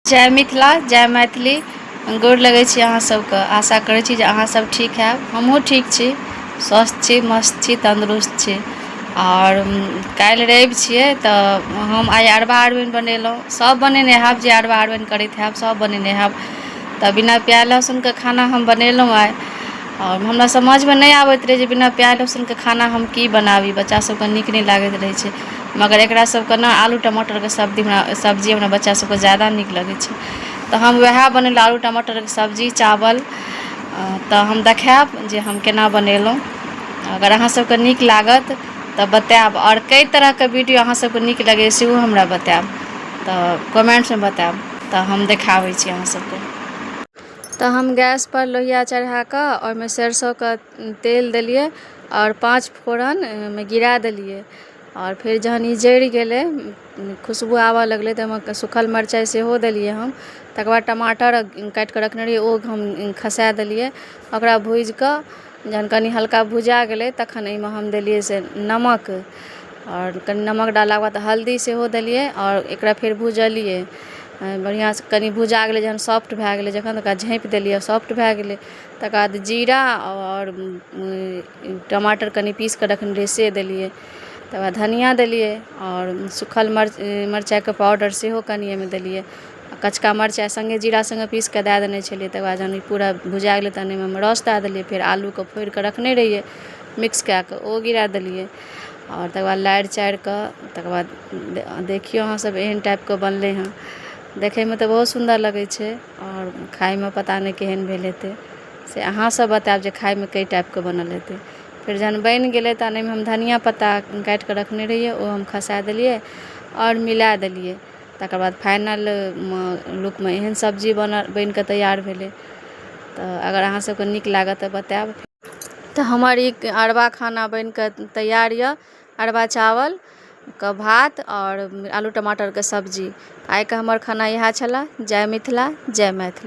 जय मिथिला, जय मैथिली। गोर लगै छी अहाँ सबके। आशा करै छी जे अहाँ सब ठीक हैब। हमहूँ ठीक छी, स्वस्थ छी, मस्त छी, तन्दुरुस्त छी। और काल्हि रवि छियै तऽ हम आइ अरबा अरबाइन बनेलहुँ। सब बनेने हैब जे अरबा अरबाइन करैत हैब, सब बनेने हैब। तऽ बिना प्याज लहसुनके खाना हम बनेलहुँ आइ। और हमरा समझमे नहि आबैत रहै जे बिना प्याज लहसुनके खाना हम की बनाबी, बच्चा सबके नीक नहि लागैत रहै छै। मगर एकरा सबके ने आलू टमाटरके सब्जी हमरा बच्चा सबके ज़्यादा नीक लगै छै। तऽ हम वएह बनेलहुँ, आलू टमाटरके सब्जी चावल। तऽ हम देखाएब जे हम केना बनेलहुँ। अगर अहाँ सबके नीक लागत तऽ बताएब। और कई तरहके वीडियो अहाँ सबके नीक लगैए सेहो हमरा बताएब, तऽ कमेन्ट्समे बताएब, तऽ हम देखाबै छी अहाँ सबके। तऽ हम गैस पर लोहिया चढ़ा कऽ ओहिमे सरिसोके तेल देलिए और 5 फोरन ओहिमे गिरा देलिए। और फेर जहन ई जरि गेलै, खुशबू आबऽ लगलै, तऽ ओहिमे सूखल मिरचाइ सेहो देलिए हम। तकर बाद टमाटर काटि कऽ रखने रहिए ओ हम खसा देलिए। ओकरा भूजि कऽ जहन कनि हल्का भुजा गेलै तखन एहिमे हम देलिए से नमक। और कनि नमक डाललाके बाद हल्दी सेहो देलिए और एकरा फेर भुजलिए बढ़िआँसँ। कनि भुजा गेलै, जहन सॉफ्ट भए गेलै जखन, ओकरा झाँपि देलिए, सॉफ्ट भए गेलै। तकर बाद जीरा और टमाटर कनि पीस कऽ रखने रहिए से देलिए। तकर बाद धनिया देलिए और सूखल मिरचाइके पाउडर सेहो कनि एहिमे देलिए। कचका मिरचाइ सङ्गे जीरा सङ्गे पीस कऽ दए देने छलिए। तकर बाद जहन ई पूरा भुजा गेलै तहन एहिमे रस दए देलिए। फेर आलूके फोड़ि कऽ रखने रहिए मिक्स कए कऽ, ओ गिरा देलिए। और तकर बाद लारि चारि कऽ तकर बाद देखियौ अहाँ सब एहन टाइपके बनलै हँ। देखैमे तऽ बहुत सुन्दर लगै छै और खाइमे पता नहि केहन भेल हेतै, से अहाँ सब बताएब जे खाइमे कई टाइपके बनल हेतै। फेर जहन बनि गेलै तहन एहिमे हम धनिया पत्ता काटि कऽ रखने रहिए ओ हम खसा देलिए और मिला देलिए। तकर बाद फाइनल लुकमे एहन सब्जी बनि कऽ तैयार भेलै। तऽ अगर अहाँ सबके नीक लागत तऽ बताएब। तऽ हमर ई अरबा खाना बनि कऽ तैयार यऽ। अरबा चावलके भात और आलू टमाटरके सब्जी। आइके हमर खाना इएह छलै। जय मिथिला, जय मैथिली।